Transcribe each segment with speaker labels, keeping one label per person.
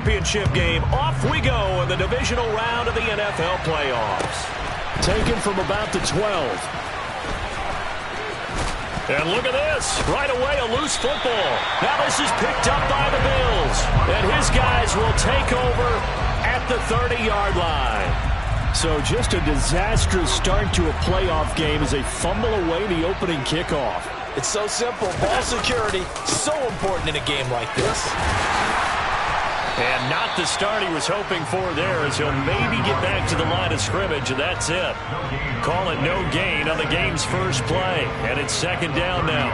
Speaker 1: Championship game. Off we go in the divisional round of the NFL playoffs.
Speaker 2: Taken from about the 12.
Speaker 1: And look at this. Right away, a loose football. Now this is picked up by the Bills. And his guys will take over at the 30-yard line.
Speaker 2: So just a disastrous start to a playoff game as they fumble away the opening kickoff.
Speaker 3: It's so simple. Ball security, so important in a game like this.
Speaker 1: And not the start he was hoping for there, as he'll maybe get back to the line of scrimmage, and that's it. Call it no gain on the game's first play, and it's second down now.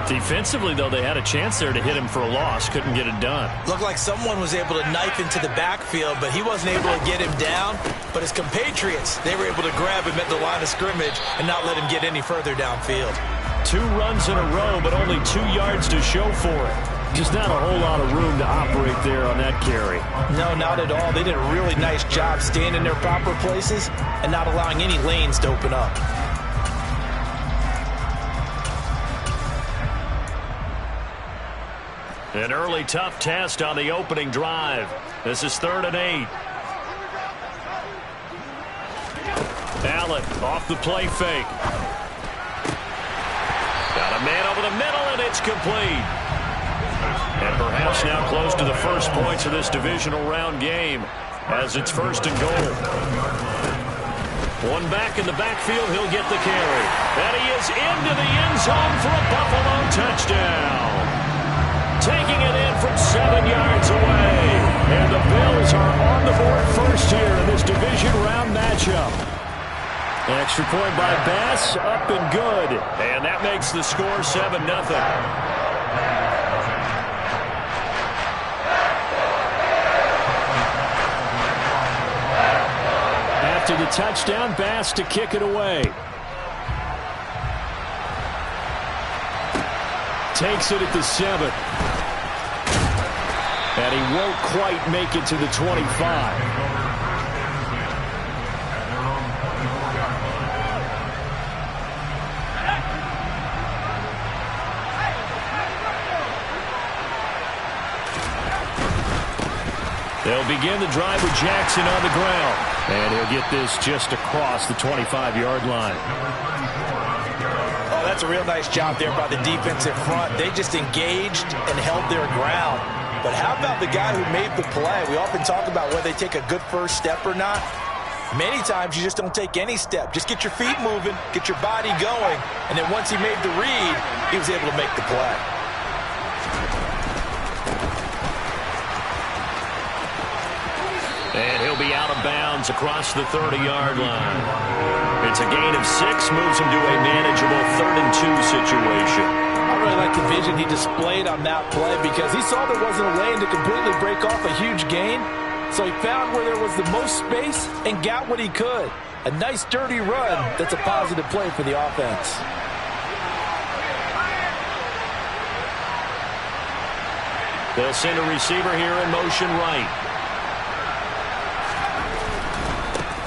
Speaker 1: Defensively, though, they had a chance there to hit him for a loss. Couldn't get it done.
Speaker 3: Looked like someone was able to knife into the backfield, but he wasn't able to get him down. But his compatriots, they were able to grab him at the line of scrimmage and not let him get any further downfield.
Speaker 1: 2 runs in a row, but only 2 yards to show for it.
Speaker 2: Just not a whole lot of room to operate there on that carry.
Speaker 3: No, not at all. They did a really nice job staying in their proper places and not allowing any lanes to open up.
Speaker 1: An early tough test on the opening drive. This is 3rd and 8. Allen off the play fake. Got a man over the middle, and it's complete. And perhaps now close to the first points of this divisional round game as it's 1st and goal. One back in the backfield, he'll get the carry. And he is into the end zone for a Buffalo touchdown. Taking it in from 7 yards away. And the Bills are on the board first here in this division round matchup.
Speaker 2: An extra point by Bass, up and good.
Speaker 1: And that makes the score 7-0.
Speaker 2: After the touchdown, Bass to kick it away. Takes it at the 7. And he won't quite make it to the 25.
Speaker 1: They'll begin the drive with Jackson on the ground. And he'll get this just across the 25-yard line.
Speaker 3: Oh, that's a real nice job there by the defensive front. They just engaged and held their ground. But how about the guy who made the play? We often talk about whether they take a good first step or not. Many times you just don't take any step. Just get your feet moving, get your body going, and then once he made the read, he was able to make the play.
Speaker 1: And he'll be out of bounds across the 30-yard line. It's a gain of 6, moves him to a manageable 3rd and 2 situation.
Speaker 3: I really like the vision he displayed on that play because he saw there wasn't a lane to completely break off a huge gain. So he found where there was the most space and got what he could. A nice dirty run that's a positive play for the offense.
Speaker 1: They'll send a receiver here in motion right.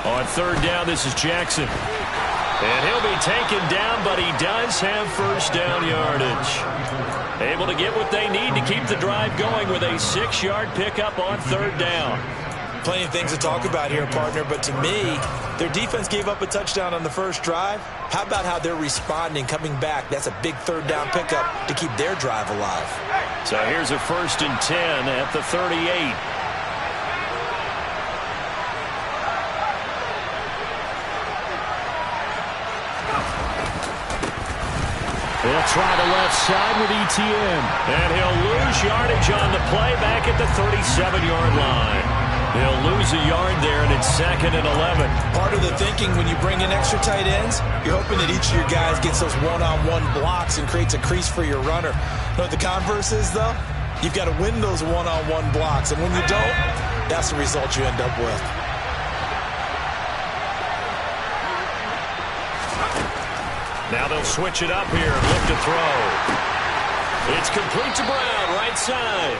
Speaker 1: On 3rd down, this is Jackson. And he'll be taken down, but he does have first down yardage. Able to get what they need to keep the drive going with a 6-yard pickup on 3rd down.
Speaker 3: Plenty of things to talk about here, partner, but to me, their defense gave up a touchdown on the first drive. How about how they're responding, coming back? That's a big 3rd down pickup to keep their drive alive.
Speaker 1: So here's a 1st and 10 at the 38.
Speaker 2: They'll try the left side with ETN.
Speaker 1: And he'll lose yardage on the play back at the 37-yard line. He'll lose a yard there, and it's 2nd and 11.
Speaker 3: Part of the thinking when you bring in extra tight ends, you're hoping that each of your guys gets those one-on-one blocks and creates a crease for your runner. You know what the converse is, though? You've got to win those one-on-one blocks, and when you don't, that's the result you end up with.
Speaker 1: Now they'll switch it up here and look to throw. It's complete to Brown, right side.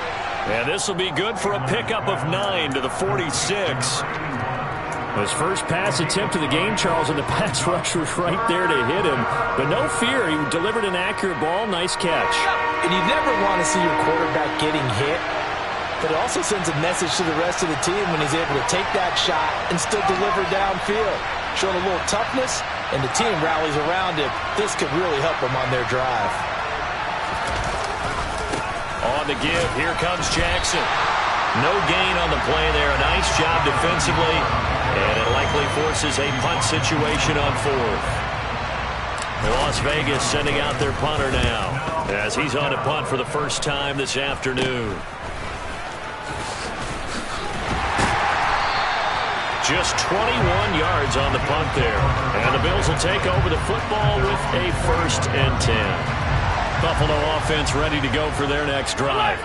Speaker 1: And this will be good for a pickup of 9 to the 46.
Speaker 2: His first pass attempt of the game, Charles, and the pass rush was right there to hit him. But no fear, he delivered an accurate ball. Nice catch.
Speaker 3: And you never want to see your quarterback getting hit But it also sends a message to the rest of the team when he's able to take that shot and still deliver downfield. Showing a little toughness, and the team rallies around him. This could really help them on their drive.
Speaker 1: On the give, here comes Jackson. No gain on the play there. A nice job defensively, and it likely forces a punt situation on fourth. Las Vegas sending out their punter now as he's on to punt for the first time this afternoon. Just 21 yards on the punt there. And the Bills will take over the football with a 1st and 10. Buffalo offense ready to go for their next drive.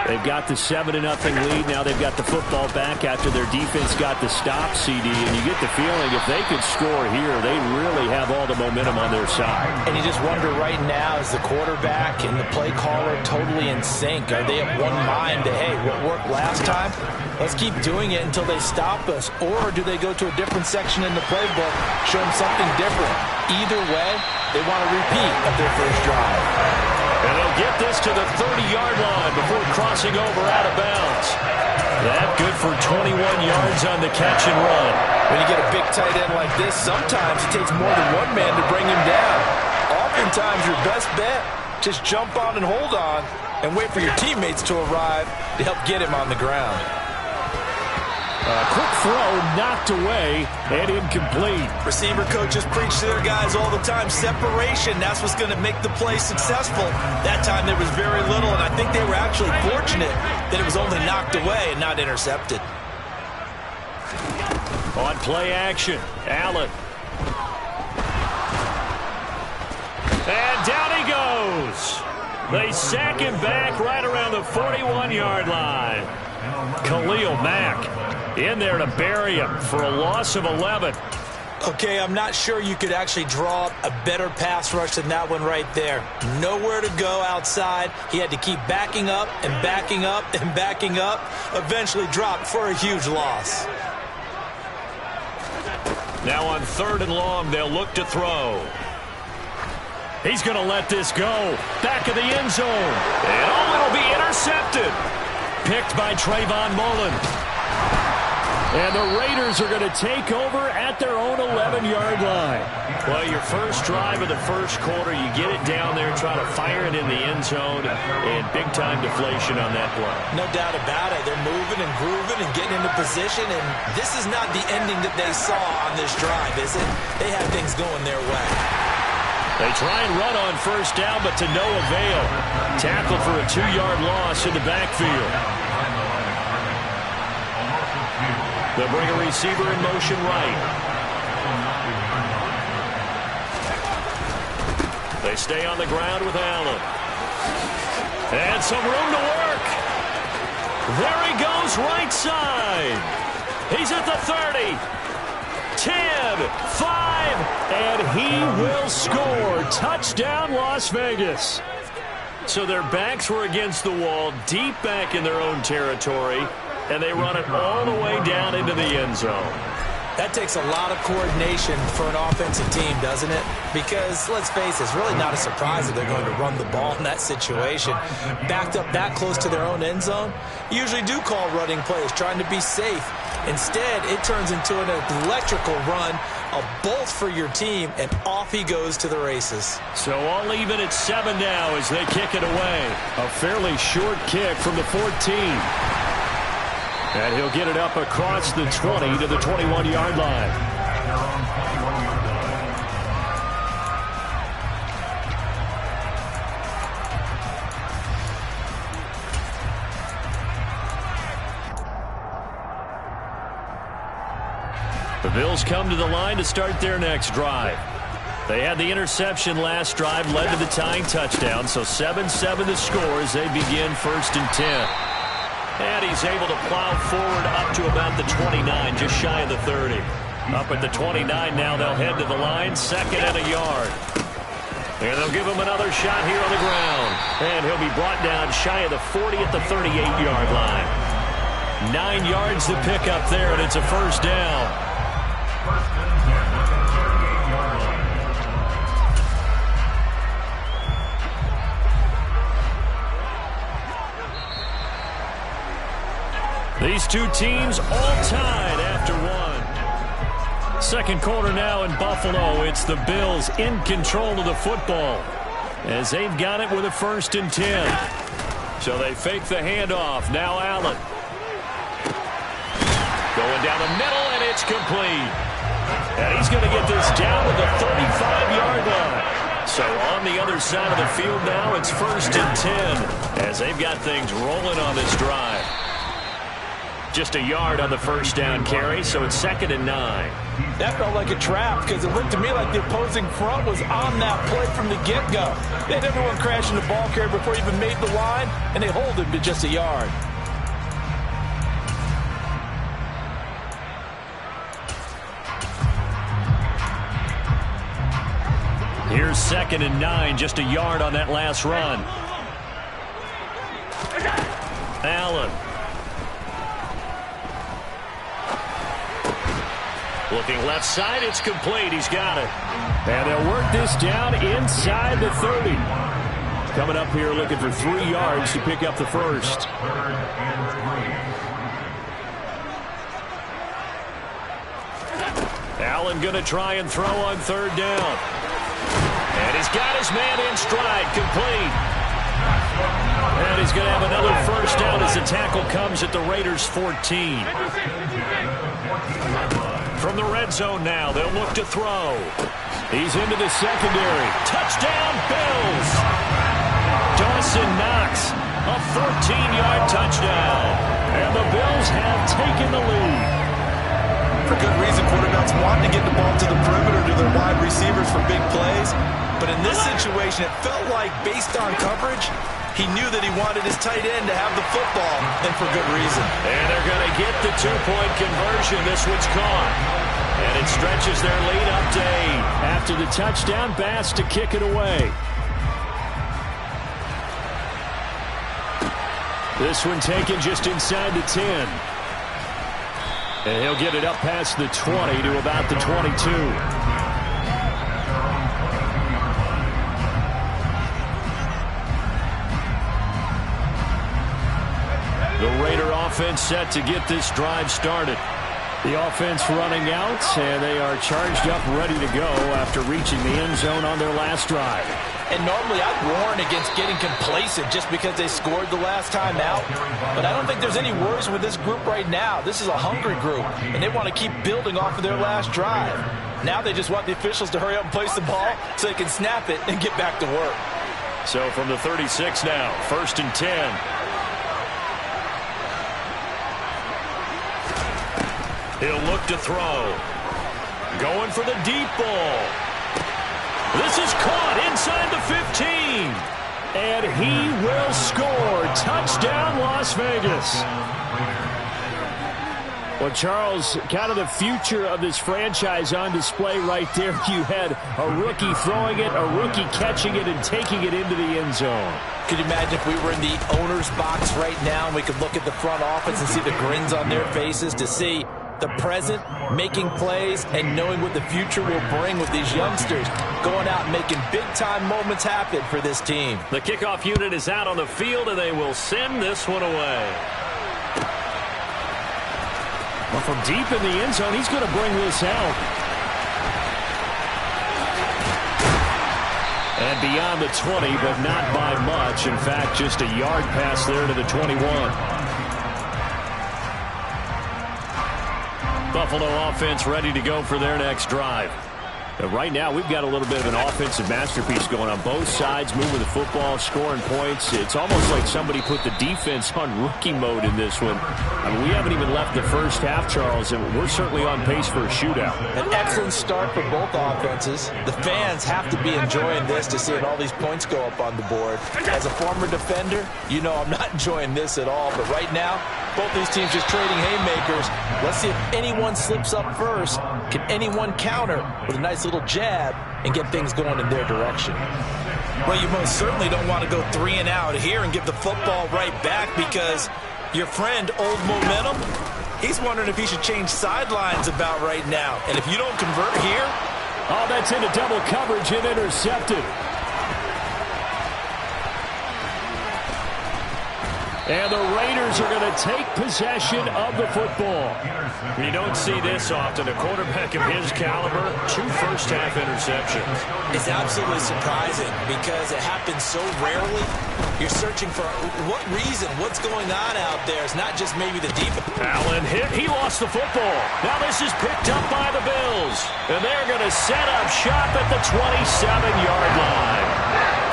Speaker 2: They've got the 7-0 lead. Now they've got the football back after their defense got the stop, CD. And you get the feeling if they could score here, they really have all the momentum on their side.
Speaker 3: And you just wonder right now, is the quarterback and the play caller totally in sync? Are they of one mind that, hey, what worked last time? Let's keep doing it until they stop us. Or do they go to a different section in the playbook, show them something different? Either way, they want to repeat of their first drive.
Speaker 1: And they'll get this to the 30-yard line before crossing over out of bounds. That good for 21 yards on the catch and run.
Speaker 3: When you get a big tight end like this, sometimes it takes more than one man to bring him down. Oftentimes, your best bet, just jump on and hold on and wait for your teammates to arrive to help get him on the ground.
Speaker 2: Quick throw knocked away and incomplete.
Speaker 3: Receiver coaches preach to their guys all the time. Separation, that's what's going to make the play successful. That time there was very little, and I think they were actually fortunate that it was only knocked away and not intercepted.
Speaker 1: On play action, Allen. And down he goes. They sack him back right around the 41-yard line. Khalil Mack in there to bury him for a loss of 11.
Speaker 3: Okay, I'm not sure you could actually draw up a better pass rush than that one right there. Nowhere to go outside. He had to keep backing up and backing up and backing up. Eventually dropped for a huge loss.
Speaker 1: Now on 3rd and long, they'll look to throw. He's going to let this go. Back of the end zone. And it'll be intercepted. Picked by Trayvon Mullen.
Speaker 2: And the Raiders are going to take over at their own 11-yard line.
Speaker 1: Well, your first drive of the first quarter, you get it down there, try to fire it in the end zone, and big-time deflation on that play.
Speaker 3: No doubt about it. They're moving and grooving and getting into position, and this is not the ending that they saw on this drive, is it? They have things going their way.
Speaker 1: They try and run on first down, but to no avail. Tackled for a 2-yard loss in the backfield. They'll bring a receiver in motion right. They stay on the ground with Allen. And some room to work. There he goes, right side. He's at the 30. 10, 5, and he will score. Touchdown, Las Vegas. So their backs were against the wall, deep back in their own territory, and they run it all the way down into the end zone.
Speaker 3: That takes a lot of coordination for an offensive team, doesn't it? Because, let's face it, it's really not a surprise that they're going to run the ball in that situation. Backed up that close to their own end zone, you usually do call running plays, trying to be safe. Instead, it turns into an electrical run, a bolt for your team, and off he goes to the races.
Speaker 1: So all even at 7 now as they kick it away.
Speaker 2: A fairly short kick from the 14. And he'll get it up across the 20 to the 21-yard line.
Speaker 1: The Bills come to the line to start their next drive. They had the interception last drive, led to the tying touchdown, so 7-7 the score as they begin 1st and 10. And he's able to plow forward up to about the 29, just shy of the 30. Up at the 29 now, they'll head to the line, 2nd and a yard. And they'll give him another shot here on the ground. And he'll be brought down shy of the 40 at the 38-yard line. 9 yards to pick up there, and it's a 1st down. These two teams all tied after one. Second quarter now in Buffalo. It's the Bills in control of the football as they've got it with a 1st and 10. So they fake the handoff. Now Allen. Going down the middle, and it's complete. And he's going to get this down to the 35-yard line. So on the other side of the field now, it's 1st and 10 as they've got things rolling on this drive. Just a yard on the first down carry, so it's 2nd and 9.
Speaker 3: That felt like a trap because it looked to me like the opposing front was on that play from the get-go. They had everyone crashing the ball carrier before he even made the line, and they hold him to just a yard.
Speaker 1: Here's 2nd and 9, just a yard on that last run. Allen. Looking left side, it's complete. He's got it.
Speaker 2: And they'll work this down inside the 30. Coming up here looking for 3 yards to pick up the first.
Speaker 1: Allen going to try and throw on 3rd down. And he's got his man in stride, complete. And he's going to have another first down as the tackle comes at the Raiders' 14. From the red zone now, they'll look to throw.
Speaker 2: He's into the secondary.
Speaker 1: Touchdown, Bills! Dawson Knox, a 14-yard touchdown. And the Bills have taken the lead.
Speaker 3: For good reason, quarterbacks want to get the ball to the perimeter to their wide receivers for big plays. But in this situation, it felt like, based on coverage, he knew that he wanted his tight end to have the football, and for good reason.
Speaker 1: And they're going to get the 2-point conversion. This one's caught. And it stretches their lead up to 8.
Speaker 2: After the touchdown, Bass to kick it away. This one taken just inside the 10. And he'll get it up past the 20 to about the 22.
Speaker 1: The Raider offense set to get this drive started.
Speaker 2: The offense running out, and they are charged up, ready to go after reaching the end zone on their last drive.
Speaker 3: And normally I'd warn against getting complacent just because they scored the last time out. But I don't think there's any worries with this group right now. This is a hungry group, and they want to keep building off of their last drive. Now they just want the officials to hurry up and place the ball so they can snap it and get back to work.
Speaker 1: So from the 36 now, 1st and 10. He'll look to throw. Going for the deep ball. This is caught inside the 15.
Speaker 2: And he will score. Touchdown, Las Vegas. Well, Charles, kind of the future of this franchise on display right there. You had a rookie throwing it, a rookie catching it, and taking it into the end zone.
Speaker 3: Could you imagine if we were in the owner's box right now and we could look at the front office and see the grins on their faces, to see the present, making plays, and knowing what the future will bring with these youngsters going out and making big-time moments happen for this team.
Speaker 1: The kickoff unit is out on the field, and they will send this one away.
Speaker 2: Well, from deep in the end zone, he's going to bring this out. And beyond the 20, but not by much. In fact, just a yard pass there to the 21. Buffalo offense ready to go for their next drive. But right now, we've got a little bit of an offensive masterpiece going on both sides, moving the football, scoring points. It's almost like somebody put the defense on rookie mode in this one. I mean, we haven't even left the first half, Charles, and we're certainly on pace for a shootout.
Speaker 3: An excellent start for both offenses. The fans have to be enjoying this to see all these points go up on the board. As a former defender, you know I'm not enjoying this at all. But right now, both these teams just trading haymakers. Let's see if anyone slips up first. Can anyone counter with a nice little jab and get things going in their direction? Well, you most certainly don't want to go 3 and out here and give the football right back, because your friend, Old Momentum, he's wondering if he should change sidelines about right now. And if you don't convert here...
Speaker 2: Oh, that's into double coverage and intercepted. And the Raiders are going to take possession of the football.
Speaker 1: You don't see this often. A quarterback of his caliber, 2 first-half interceptions.
Speaker 3: It's absolutely surprising because it happens so rarely. You're searching for what reason, what's going on out there. It's not just maybe the defense.
Speaker 1: Allen hit. He lost the football. Now this is picked up by the Bills. And they're going to set up shop at the 27-yard line.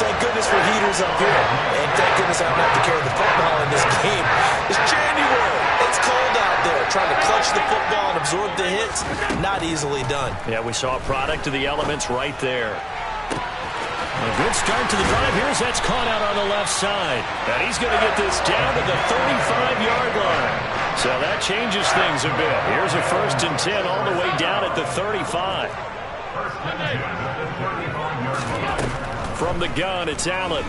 Speaker 3: Thank goodness for heaters up here. And thank goodness I don't have to carry the football in this game. It's January. It's cold out there. Trying to clutch the football and absorb the hits, not easily done.
Speaker 1: Yeah, we saw a product of the elements right there. A good start to the drive. Here's that's caught out on the left side. And he's going to get this down to the 35-yard line. So that changes things a bit. Here's a 1st and 10 all the way down at the 35. From the gun, it's Allen.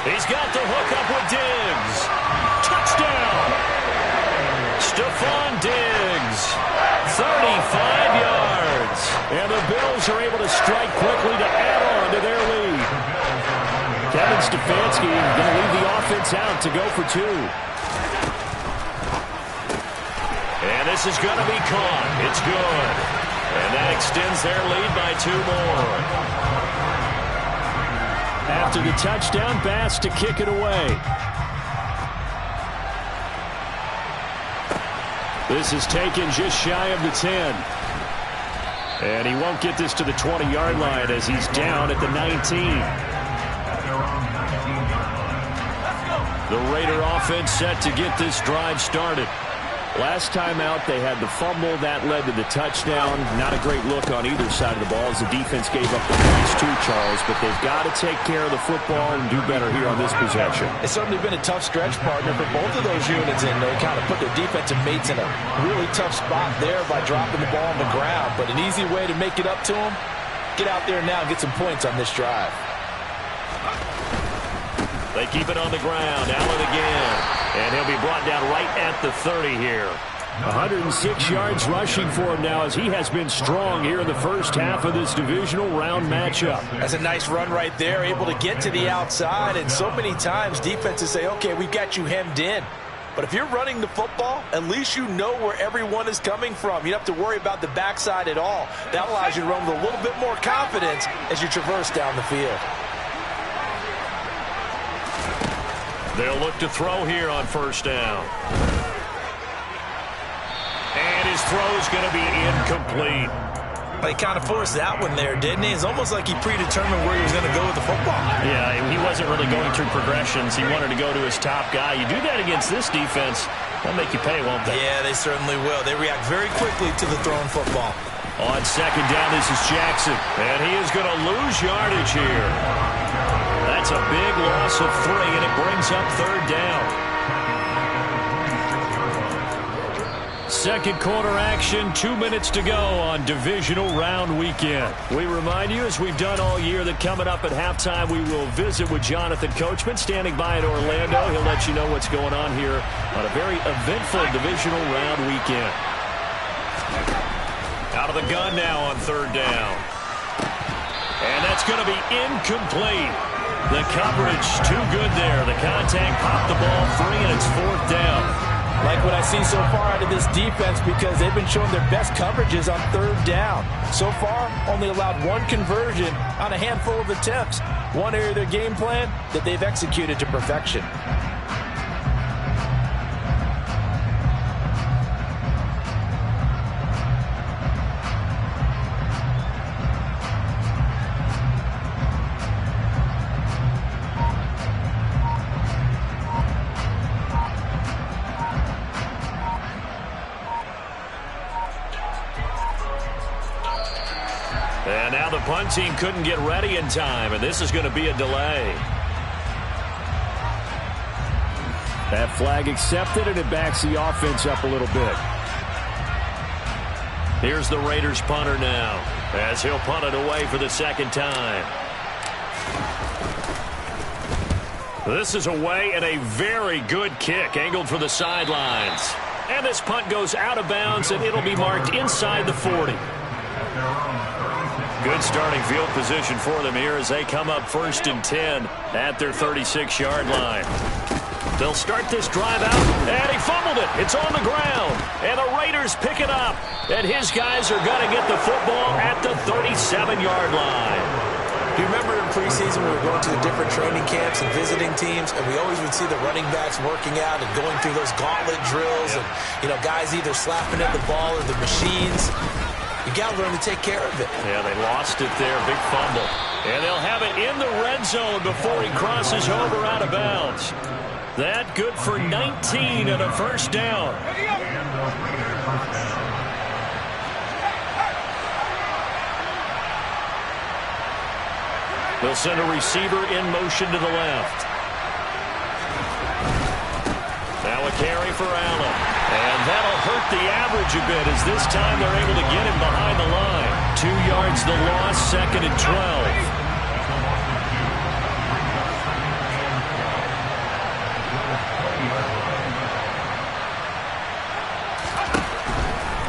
Speaker 1: He's got the hook up with Diggs. Touchdown! Stephon Diggs. 35 yards. And the Bills are able to strike quickly to add on to their lead. Kevin Stefanski going to leave the offense out to go for 2. And this is going to be caught. It's good. And that extends their lead by 2 more.
Speaker 2: After the touchdown, Bass to kick it away. This is taken just shy of the 10. And he won't get this to the 20-yard line as he's down at the 19. The Raider offense set to get this drive started. Last time out, they had the fumble. That led to the touchdown. Not a great look on either side of the ball as the defense gave up the points too, Charles. But they've got to take care of the football and do better here on this possession.
Speaker 3: It's certainly been a tough stretch, partner, for both of those units. And they kind of put their defensive mates in a really tough spot there by dropping the ball on the ground. But an easy way to make it up to them, get out there now and get some points on this drive.
Speaker 1: They keep it on the ground. Allen again. And he'll be brought down right at the 30 here.
Speaker 2: 106 yards rushing for him now as he has been strong here in the first half of this divisional round matchup.
Speaker 3: That's a nice run right there, able to get to the outside. And so many times defenses say, okay, we've got you hemmed in. But if you're running the football, at least you know where everyone is coming from. You don't have to worry about the backside at all. That allows you to run with a little bit more confidence as you traverse down the field.
Speaker 1: They'll look to throw here on 1st down. And his throw's going to be incomplete.
Speaker 3: He kind of forced that one there, didn't he? It's almost like he predetermined where he was going to go with the football.
Speaker 1: Yeah, he wasn't really going through progressions. He wanted to go to his top guy. You do that against this defense, they'll make you pay, won't they?
Speaker 3: Yeah, they certainly will. They react very quickly to the thrown football.
Speaker 1: On 2nd down, this is Jackson. And he is going to lose yardage here. That's a big loss of 3, and it brings up 3rd down. 2nd quarter action, 2 minutes to go on divisional round weekend. We remind you, as we've done all year, that coming up at halftime, we will visit with Jonathan Coachman, standing by in Orlando. He'll let you know what's going on here on a very eventful divisional round weekend. Out of the gun now on 3rd down. And that's going to be incomplete. The coverage too good there. The contact popped the ball free, and it's 4th down.
Speaker 3: Like what I see so far out of this defense because they've been showing their best coverages on 3rd down. So far, only allowed 1 conversion on a handful of attempts. One area of their game plan that they've executed to perfection.
Speaker 1: And now the punt team couldn't get ready in time, and this is going to be a delay.
Speaker 2: That flag accepted, and it backs the offense up a little bit.
Speaker 1: Here's the Raiders punter now, as he'll punt it away for the 2nd time. This is away, and a very good kick, angled for the sidelines. And this punt goes out of bounds, and it'll be marked inside the 40. Good starting field position for them here as they come up 1st and 10 at their 36-yard line. They'll start this drive out, and he fumbled it. It's on the ground, and the Raiders pick it up. And his guys are going to get the football at the 37-yard line.
Speaker 3: Do you remember in preseason we were going to the different training camps and visiting teams, and we always would see the running backs working out and going through those gauntlet drills, and guys either slapping at the ball or the machines. You got to learn to take care of it.
Speaker 1: Yeah, they lost it there. Big fumble. And they'll have it in the red zone before he crosses over out of bounds. That good for 19 and a first down. They'll send a receiver in motion to the left. Now a carry for Allen. And that'll hurt the average a bit as this time they're able to get him behind the line. 2 yards the loss, 2nd and 12.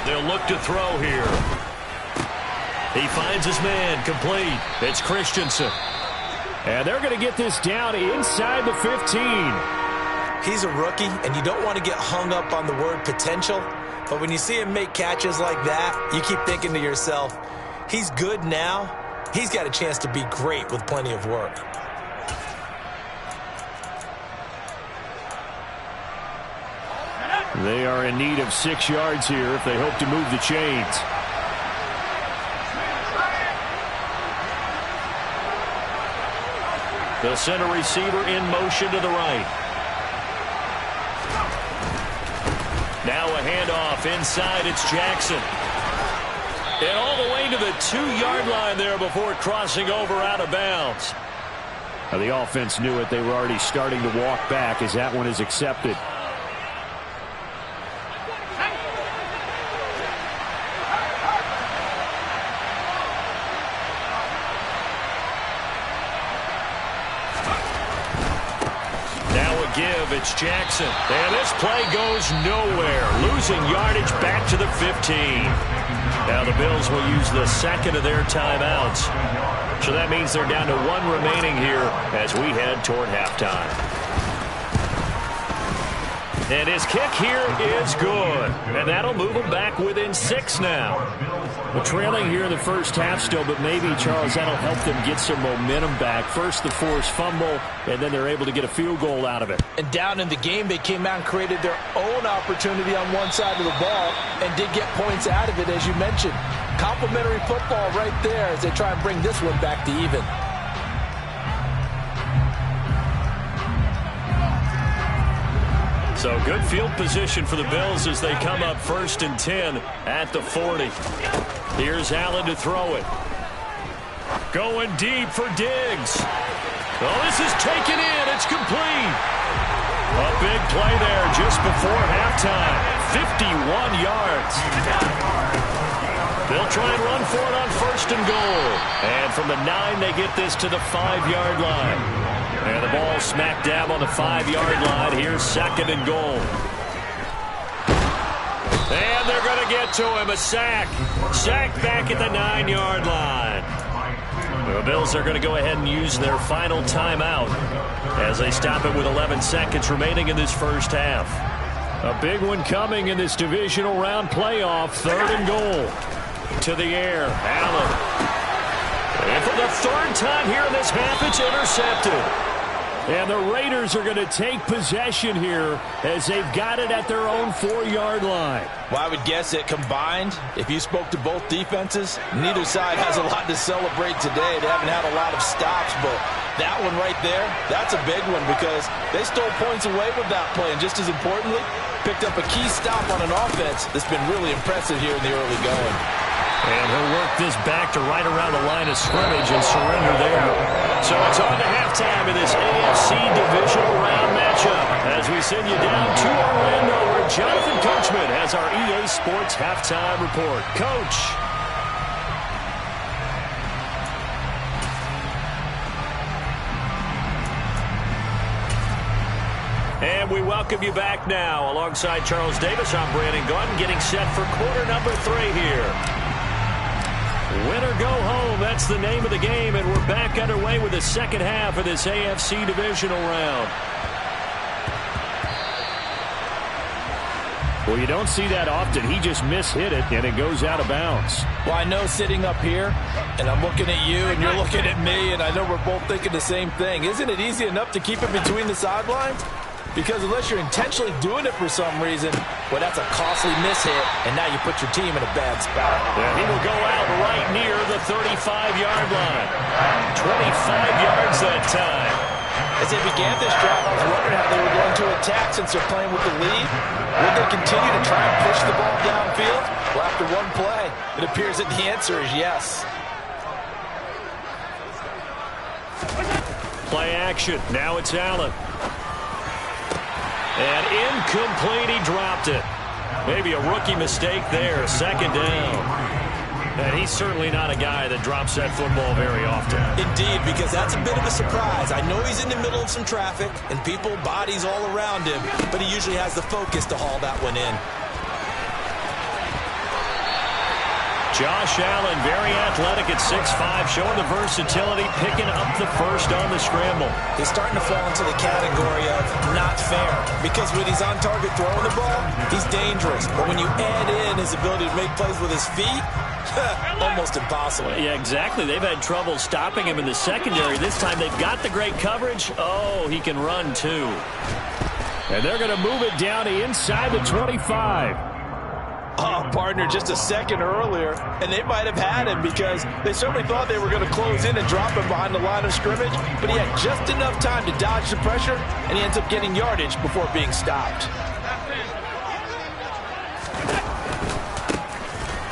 Speaker 1: They'll look to throw here. He finds his man, complete. It's Christensen.
Speaker 2: And they're going to get this down inside the 15.
Speaker 3: He's a rookie, and you don't want to get hung up on the word potential. But when you see him make catches like that, you keep thinking to yourself, he's good now. He's got a chance to be great with plenty of work.
Speaker 2: They are in need of 6 yards here if they hope to move the chains.
Speaker 1: They'll send a receiver in motion to the right. Now a handoff inside. It's Jackson. And all the way to the 2-yard line there before crossing over out of bounds.
Speaker 2: Now the offense knew it. They were already starting to walk back as that one is accepted.
Speaker 1: Give, it's Jackson. And this play goes nowhere. Losing yardage back to the 15. Now the Bills will use the 2nd of their timeouts. So that means they're down to 1 remaining here as we head toward halftime. And his kick here is good. And that'll move them back within 6 now.
Speaker 2: Well, trailing here in the first half still, but maybe, Charles, that'll help them get some momentum back. First the forced fumble, and then they're able to get a field goal out of it.
Speaker 3: And down in the game, they came out and created their own opportunity on one side of the ball and did get points out of it, as you mentioned. Complimentary football right there as they try and bring this one back to even.
Speaker 1: So good field position for the Bills as they come up 1st and 10 at the 40. Here's Allen to throw it. Going deep for Diggs. Oh, this is taken in. It's complete. A big play there just before halftime. 51 yards. They'll try and run for it on 1st and goal. And from the 9, they get this to the 5-yard line. And the ball smack dab on the 5-yard line. Here's 2nd and goal. And they're going to get to him. A sack. Sack back at the 9-yard line. The Bills are going to go ahead and use their final timeout as they stop it with 11 seconds remaining in this first half.
Speaker 2: A big one coming in this divisional round playoff. 3rd and goal. To the air. Allen. And for the 3rd time here in this half, it's intercepted. And the Raiders are going to take possession here as they've got it at their own 4-yard line.
Speaker 3: Well, I would guess that combined, if you spoke to both defenses, neither side has a lot to celebrate today. They haven't had a lot of stops, but that one right there, that's a big one because they stole points away with that play. And just as importantly, picked up a key stop on an offense that's been really impressive here in the early going.
Speaker 1: And he'll work this back to right around the line of scrimmage and surrender there. So it's on to halftime in this AFC divisional round matchup as we send you down to Orlando where Jonathan Coachman has our EA Sports halftime report. Coach. And we welcome you back now. Alongside Charles Davis, I'm Brandon Gordon getting set for quarter number 3 here. Win or go home, that's the name of the game, and we're back underway with the second half of this AFC divisional round.
Speaker 2: Well, you don't see that often. He just mishit it, and it goes out of bounds.
Speaker 3: Well, I know sitting up here, and I'm looking at you, and you're looking at me, and I know we're both thinking the same thing. Isn't it easy enough to keep it between the sidelines? Because unless you're intentionally doing it for some reason, well, that's a costly mishit, and now you put your team in a bad spot.
Speaker 1: And he will go out right near the 35-yard line. 25 yards that time.
Speaker 3: As they began this drive, I was wondering how they were going to attack since they're playing with the lead. Would they continue to try and push the ball downfield? Well, after one play, it appears that the answer is yes.
Speaker 1: Play action. Now it's Allen. And incomplete. He dropped it. Maybe a rookie mistake there. Second down. And he's certainly not a guy that drops that football very often.
Speaker 3: Indeed, because that's a bit of a surprise. I know he's in the middle of some traffic and people, bodies all around him, but he usually has the focus to haul that one in.
Speaker 1: Josh Allen, very athletic at 6'5", showing the versatility, picking up the first on the scramble.
Speaker 3: He's starting to fall into the category of not fair, because when he's on target throwing the ball, he's dangerous. But when you add in his ability to make plays with his feet, almost impossible.
Speaker 1: Yeah, exactly. They've had trouble stopping him in the secondary. This time they've got the great coverage. Oh, he can run too.
Speaker 2: And they're going to move it down to inside the 25.
Speaker 3: Oh, partner, just a second earlier, and they might have had him because they certainly thought they were going to close in and drop him behind the line of scrimmage, but he had just enough time to dodge the pressure, and he ends up getting yardage before being stopped.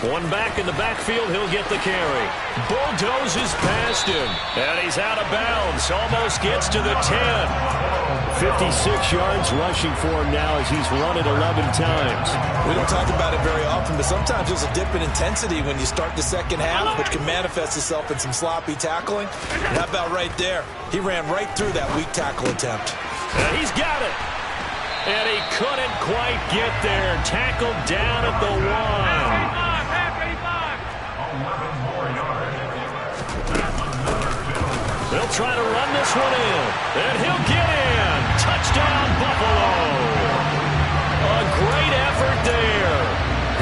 Speaker 1: One back in the backfield, he'll get the carry. Bulldozes past him, and he's out of bounds. Almost gets to the 10.
Speaker 2: 56 yards rushing for him now as he's run it 11 times.
Speaker 3: We don't talk about it very often, but sometimes there's a dip in intensity when you start the second half, which can manifest itself in some sloppy tackling. And how about right there? He ran right through that weak tackle attempt.
Speaker 1: And he's got it. And he couldn't quite get there. Tackled down at the 1. They'll try to run this one in. And he'll get in. Touchdown, Buffalo. A great effort there.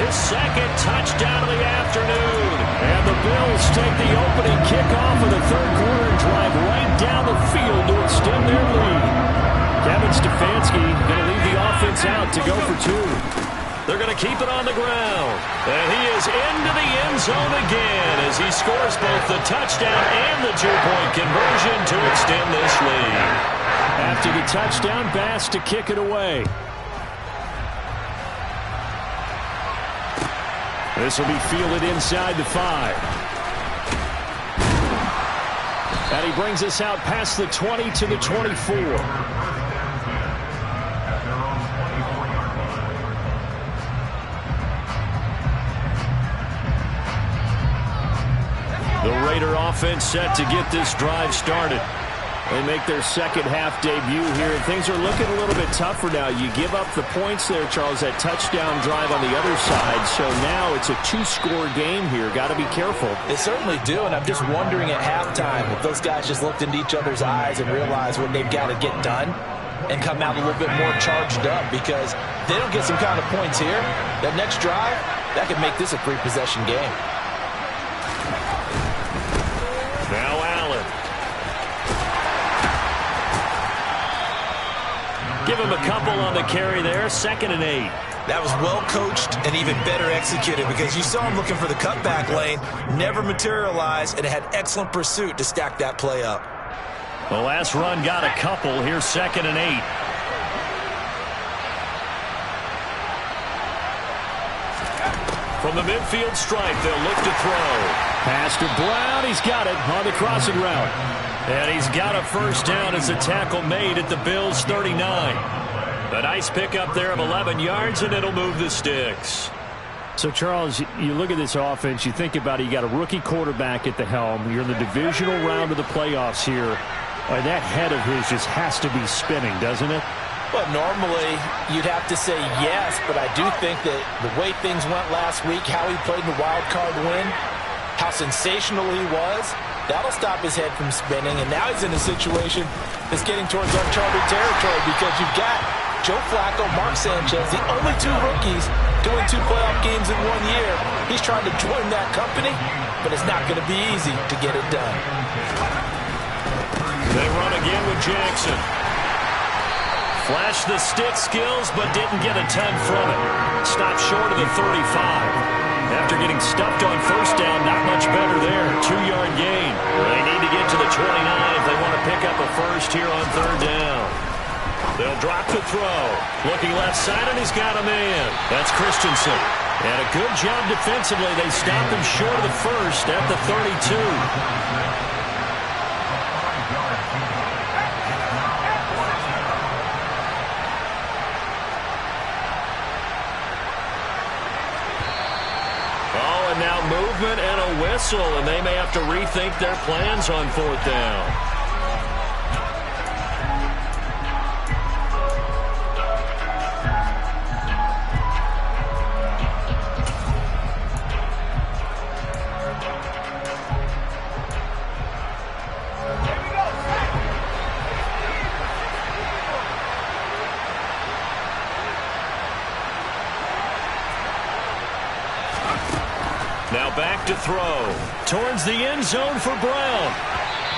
Speaker 1: His second touchdown of the afternoon. And the Bills take the opening kickoff of the third quarter and drive right down the field to extend their lead. Kevin Stefanski going to leave the offense out to go for 2. They're going to keep it on the ground. And he is into the end zone again as he scores both the touchdown and the two-point conversion to extend this lead.
Speaker 2: After the touchdown, Bass to kick it away. This will be fielded inside the 5. And he brings us out past the 20 to the 24.
Speaker 1: The Raider offense set to get this drive started.
Speaker 2: They make their second half debut here, and things are looking a little bit tougher now. You give up the points there, Charles, that touchdown drive on the other side. So now it's a 2-score game here. Got to be careful.
Speaker 3: They certainly do, and I'm just wondering at halftime if those guys just looked into each other's eyes and realized what they've got to get done and come out a little bit more charged up, because if they don't get some kind of points here, that next drive, that could make this a 3-possession game.
Speaker 1: Now Allen. Give him a couple on the carry there. 2nd and 8.
Speaker 3: That was well coached and even better executed, because you saw him looking for the cutback lane, never materialized, and had excellent pursuit to stack that play up.
Speaker 1: The last run got a couple. Here's 2nd and 8. From the midfield stripe, they'll look to throw.
Speaker 2: Pass to Brown. He's got it on the crossing route.
Speaker 1: And he's got a first down as a tackle made at the Bills' 39. A nice pickup there of 11 yards, and it'll move the sticks.
Speaker 2: So, Charles, you look at this offense, you think about it, you got a rookie quarterback at the helm. You're in the divisional round of the playoffs here. That head of his just has to be spinning, doesn't it?
Speaker 3: Well, normally you'd have to say yes, but I do think that the way things went last week, how he played in the wild card win, how sensational he was, that'll stop his head from spinning. And now he's in a situation that's getting towards uncharted territory because you've got Joe Flacco, Mark Sanchez, the only two rookies doing 2 playoff games in 1 year. He's trying to join that company, but it's not going to be easy to get it done.
Speaker 1: They run again with Jackson. Flashed the stick skills, but didn't get a ton from it. Stopped short of the 35. After getting stuffed on first down, not much better there. 2-yard gain. They need to get to the 29 if they want to pick up a first here on 3rd down. They'll drop the throw. Looking left side, and he's got a man. That's Christensen. And a good job defensively. They stopped him short of the first at the 32. Now movement and a whistle, and they may have to rethink their plans on 4th down. Now back to throw. Towards the end zone for Brown.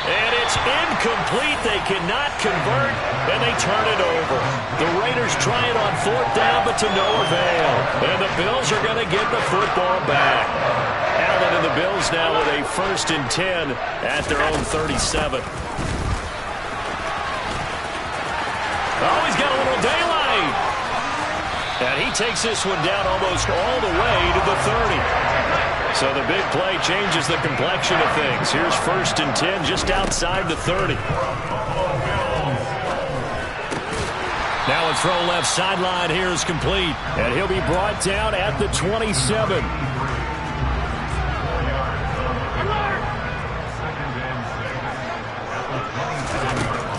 Speaker 1: And it's incomplete. They cannot convert, and they turn it over. The Raiders try it on 4th down, but to no avail. And the Bills are going to get the football back. Allen and the Bills now with a 1st and 10 at their own 37. Oh, he's got a little daylight. And he takes this one down almost all the way to the 30. So the big play changes the complexion of things. Here's 1st and 10 just outside the 30. Now a throw left sideline here is complete. And he'll be brought down at the 27.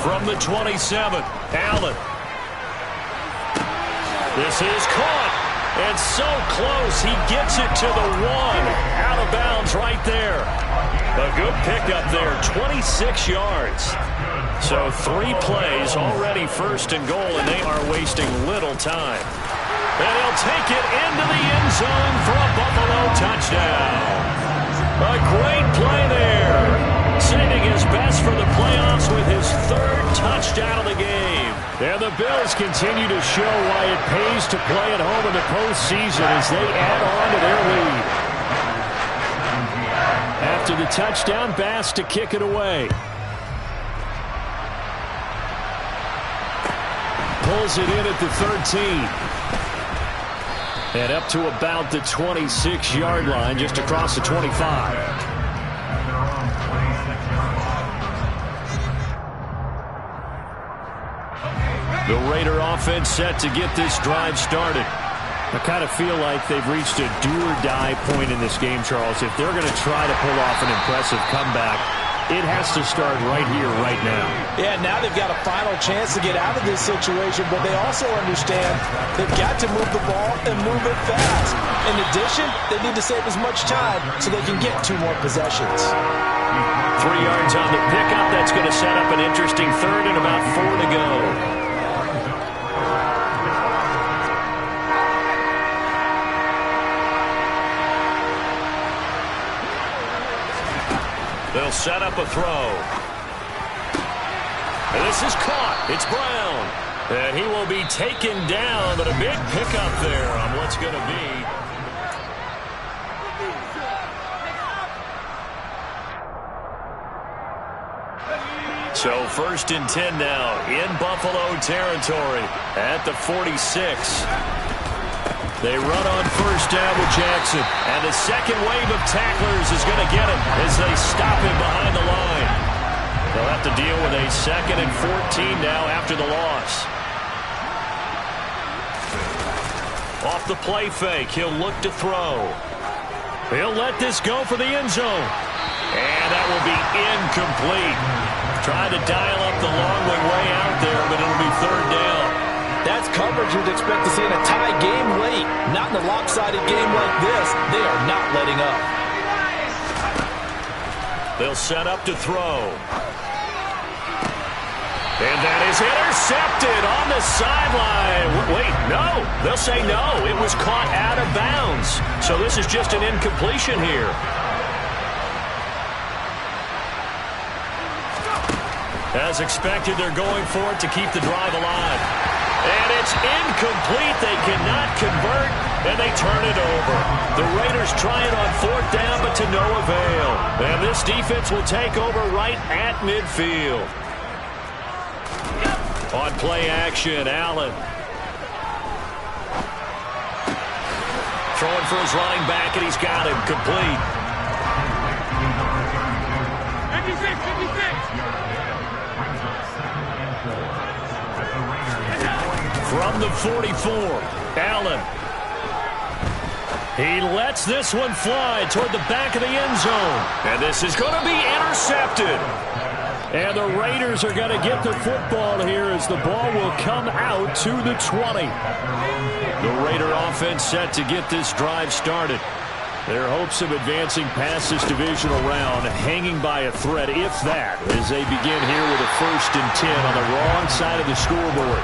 Speaker 1: From the 27, Allen. This is caught. And so close, he gets it to the 1. Out of bounds right there. A good pickup there, 26 yards. So 3 plays, already 1st and goal, and they are wasting little time. And he'll take it into the end zone for a Buffalo touchdown. A great play there. Saving his best for the playoffs with his 3rd touchdown of the game. And the Bills continue to show why it pays to play at home in the postseason as they add on to their lead. After the touchdown, Bass to kick it away. Pulls it in at the 13. And up to about the 26-yard line, just across the 25. The Raider offense set to get this drive started. I kind of feel like they've reached a do-or-die point in this game, Charles. If they're going to try to pull off an impressive comeback, it has to start right here, right now.
Speaker 3: Yeah, now they've got a final chance to get out of this situation, but they also understand they've got to move the ball and move it fast. In addition, they need to save as much time so they can get 2 more possessions.
Speaker 1: 3 yards on the pickup. That's going to set up an interesting 3rd and about 4 to go. They'll set up a throw. And this is caught. It's Brown. And he will be taken down, but a big pickup there on what's going to be. So 1st and 10 now in Buffalo territory at the 46. They run on 1st down with Jackson. And the second wave of tacklers is going to get him as they stop him behind the line. They'll have to deal with a 2nd and 14 now after the loss. Off the play fake, he'll look to throw. He'll let this go for the end zone. And that will be incomplete. Trying to dial up the long way out there, but it'll be 3rd down.
Speaker 3: That's coverage you'd expect to see in a tie game late. Not in a lopsided game like this. They are not letting up.
Speaker 1: They'll set up to throw. And that is intercepted on the sideline. Wait, no. They'll say no. It was caught out of bounds. So this is just an incompletion here. As expected, they're going for it to keep the drive alive. And it's incomplete. They cannot convert, and they turn it over. The Raiders try it on 4th down, but to no avail. And this defense will take over right at midfield. On play action, Allen. Throwing for his running back, and he's got him complete. 56. From the 44, Allen. He lets this one fly toward the back of the end zone. And this is going to be intercepted. And the Raiders are going to get the football here as the ball will come out to the 20. The Raider offense set to get this drive started. Their hopes of advancing past this divisional round hanging by a thread, if that, as they begin here with a 1st and 10 on the wrong side of the scoreboard.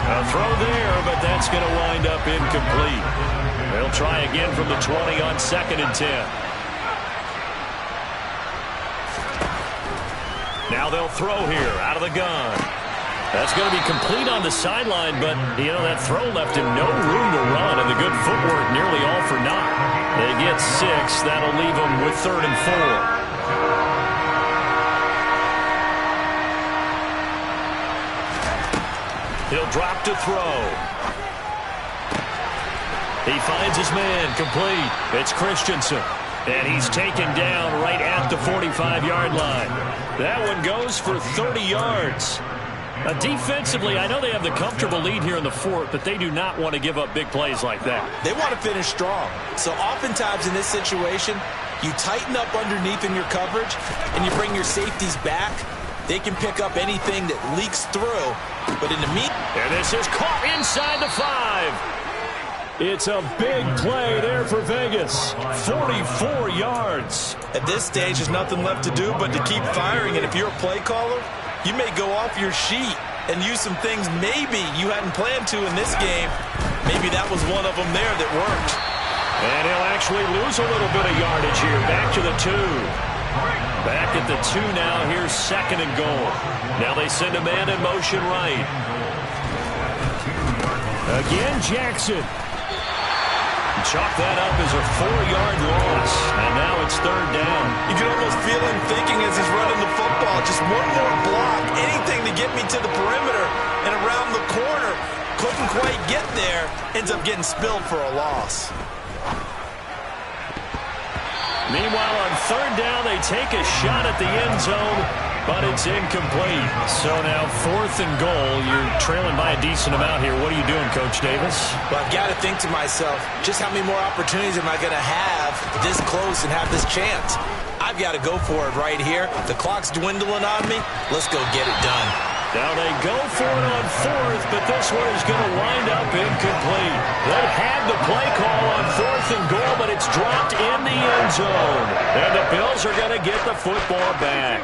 Speaker 1: A throw there, but that's going to wind up incomplete. They'll try again from the 20 on 2nd and 10. Now they'll throw here out of the gun. That's going to be complete on the sideline, but, you know, that throw left him no room to run, and the good footwork nearly all for naught. They get 6. That'll leave them with 3rd and 4. He'll drop to throw. He finds his man complete. It's Christensen. And he's taken down right at the 45-yard line. That one goes for 30 yards. Defensively, I know they have the comfortable lead here in the 4th, but they do not want to give up big plays like that.
Speaker 3: They want to finish strong. So oftentimes in this situation, you tighten up underneath in your coverage, and you bring your safeties back. They can pick up anything that leaks through. But in the
Speaker 1: and this is caught inside the 5.
Speaker 2: It's a big play there for Vegas. 44 yards.
Speaker 3: At this stage, there's nothing left to do but to keep firing. And if you're a play caller, you may go off your sheet and use some things maybe you hadn't planned to in this game. Maybe that was one of them there that worked.
Speaker 1: And he'll actually lose a little bit of yardage here. Back to the 2. Back at the 2 now. Here's 2nd and goal. Now they send a man in motion right. Again, Jackson. Chalk that up as a 4-yard loss. And now it's 3rd down.
Speaker 3: You can almost feel him thinking as he's running the football. Just one more block. Anything to get me to the perimeter and around the corner. Couldn't quite get there. Ends up getting spilled for a loss.
Speaker 1: Meanwhile, on 3rd down, they take a shot at the end zone, but it's incomplete. So now 4th and goal. You're trailing by a decent amount here. What are you doing, Coach Davis?
Speaker 3: Well, I've got to think to myself, just how many more opportunities am I going to have this close and have this chance? I've got to go for it right here. The clock's dwindling on me. Let's go get it done.
Speaker 1: Now they go for it on 4th, but this one is going to wind up incomplete. They had the play call on 4th and goal, but it's dropped in the end zone. And the Bills are going to get the football back.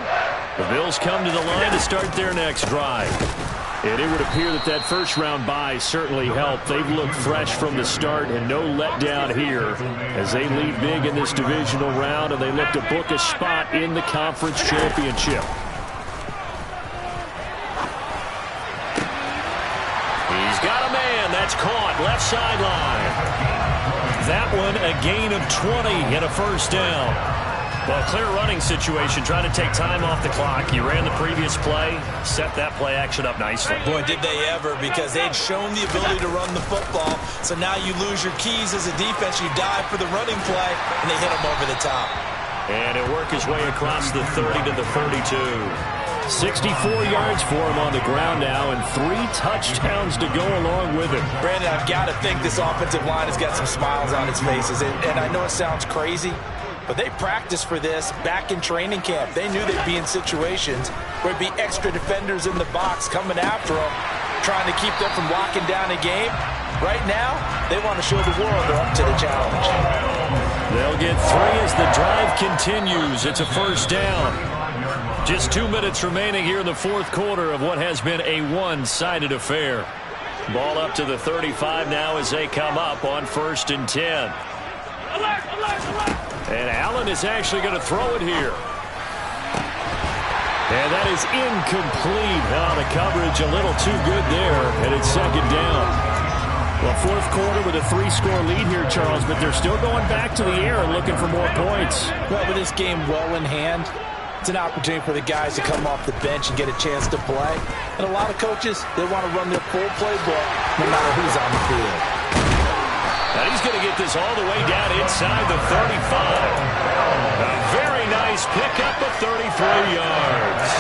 Speaker 1: The Bills come to the line to start their next drive. And it would appear that that first-round bye certainly helped. They've looked fresh from the start and no letdown here as they lead big in this divisional round, and they look to book a spot in the conference championship. He's got a man. That's caught. Left sideline. That one a gain of 20 and a 1st down. Well, clear running situation, trying to take time off the clock. You ran the previous play, set that play action up nicely.
Speaker 3: Boy, did they ever, because they'd shown the ability to run the football. So now you lose your keys as a defense. You dive for the running play, and they hit them over the top.
Speaker 1: And it'll work his way across the 30 to the 32. 64 yards for him on the ground now, and 3 touchdowns to go along with it.
Speaker 3: Brandon, I've got to think this offensive line has got some smiles on its faces. And I know it sounds crazy, but they practiced for this back in training camp. They knew they'd be in situations where there'd be extra defenders in the box coming after them, trying to keep them from locking down a game. Right now, they want to show the world they're up to the challenge.
Speaker 1: They'll get 3 as the drive continues. It's a first down. Just 2 minutes remaining here in the fourth quarter of what has been a one-sided affair. Ball up to the 35 now as they come up on 1st and 10. And Allen is actually going to throw it here. And that is incomplete. Oh, the coverage a little too good there, and it's 2nd down. Well, fourth quarter with a 3-score lead here, Charles, but they're still going back to the air and looking for more points.
Speaker 3: Well, with this game well in hand, it's an opportunity for the guys to come off the bench and get a chance to play. And a lot of coaches, they want to run their full playbook no matter who's on the field.
Speaker 1: And he's going to get this all the way down inside the 35. A very nice pickup of 33 yards.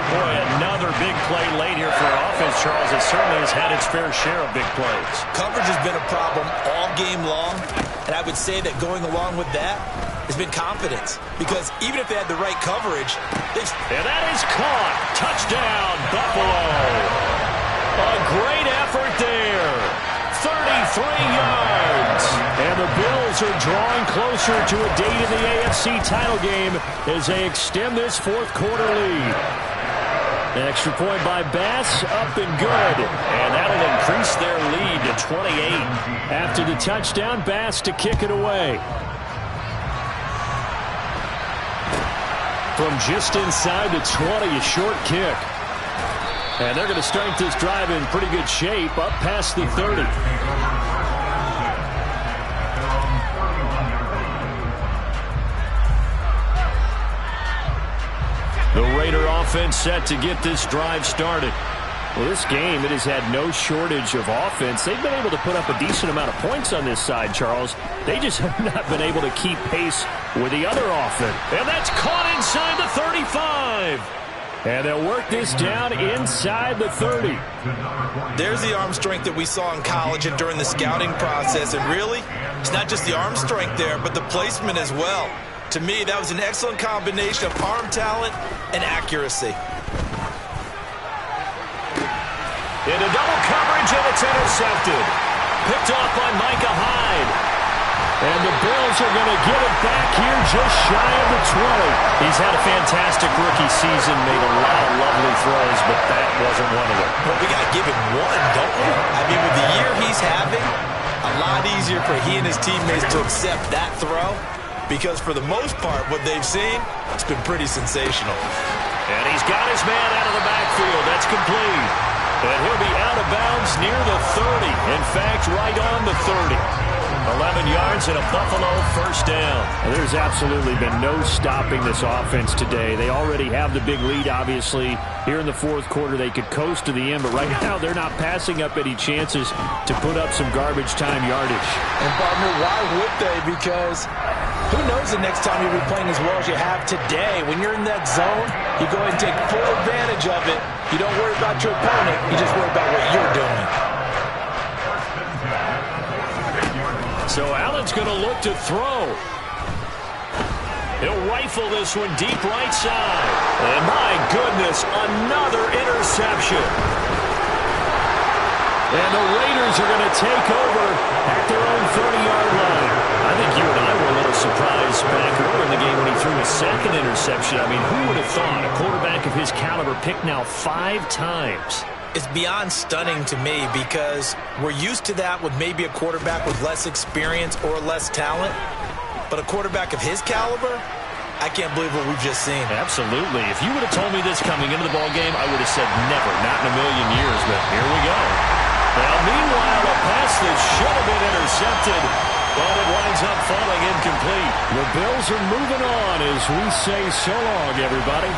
Speaker 1: Boy, another big play late here for offense, Charles. It certainly has had its fair share of big plays.
Speaker 3: Coverage has been a problem all game long, and I would say that going along with that has been confidence. Because even if they had the right coverage,
Speaker 1: and that is caught. Touchdown, Buffalo. A great effort there. 33 yards. And the Bills are drawing closer to a date in the AFC title game as they extend this fourth quarter lead. An extra point by Bass, up and good. And that'll increase their lead to 28. After the touchdown, Bass to kick it away. From just inside the 20, a short kick. And they're going to start this drive in pretty good shape, up past the 30. The Raider offense set to get this drive started. Well, this game, it has had no shortage of offense. They've been able to put up a decent amount of points on this side, Charles. They just have not been able to keep pace with the other offense. And that's caught inside the 35. And they'll work this down inside the 30.
Speaker 3: There's the arm strength that we saw in college and during the scouting process. And really, it's not just the arm strength there, but the placement as well. To me, that was an excellent combination of arm talent and accuracy.
Speaker 1: Into double coverage, and it's intercepted. Picked off by Micah Hyde. And the Bills are going to get it back here just shy of the 20. He's had a fantastic rookie season, made a lot of lovely throws, but that wasn't one of them.
Speaker 3: Well, we got to give him one, don't we? I mean, with the year he's having, a lot easier for he and his teammates to accept that throw, because for the most part, what they've seen, it's been pretty sensational.
Speaker 1: And he's got his man out of the backfield. That's complete. And he'll be out of bounds near the 30. In fact, right on the 30. 11 yards and a Buffalo first down.
Speaker 2: And there's absolutely been no stopping this offense today. They already have the big lead, obviously. Here in the fourth quarter, they could coast to the end, but right now they're not passing up any chances to put up some garbage time yardage.
Speaker 3: And, partner, why would they? Because who knows the next time you'll be playing as well as you have today. When you're in that zone, you go ahead and take full advantage of it. You don't worry about your opponent. You just worry about what you're doing.
Speaker 1: So Allen's going to look to throw. He'll rifle this one deep right side. And my goodness, another interception. And the Raiders are going to take over at their own 30-yard line. I think you and I were a little surprised back earlier in the game when he threw a second interception. I mean, who would have thought a quarterback of his caliber picked now 5 times?
Speaker 3: It's beyond stunning to me because we're used to that with maybe a quarterback with less experience or less talent. But a quarterback of his caliber, I can't believe what we've just seen.
Speaker 1: Absolutely. If you would have told me this coming into the ballgame, I would have said never, not in a million years. But here we go. Now, meanwhile, a pass that should have been intercepted, but it winds up falling incomplete.
Speaker 2: The Bills are moving on as we say so long, everybody.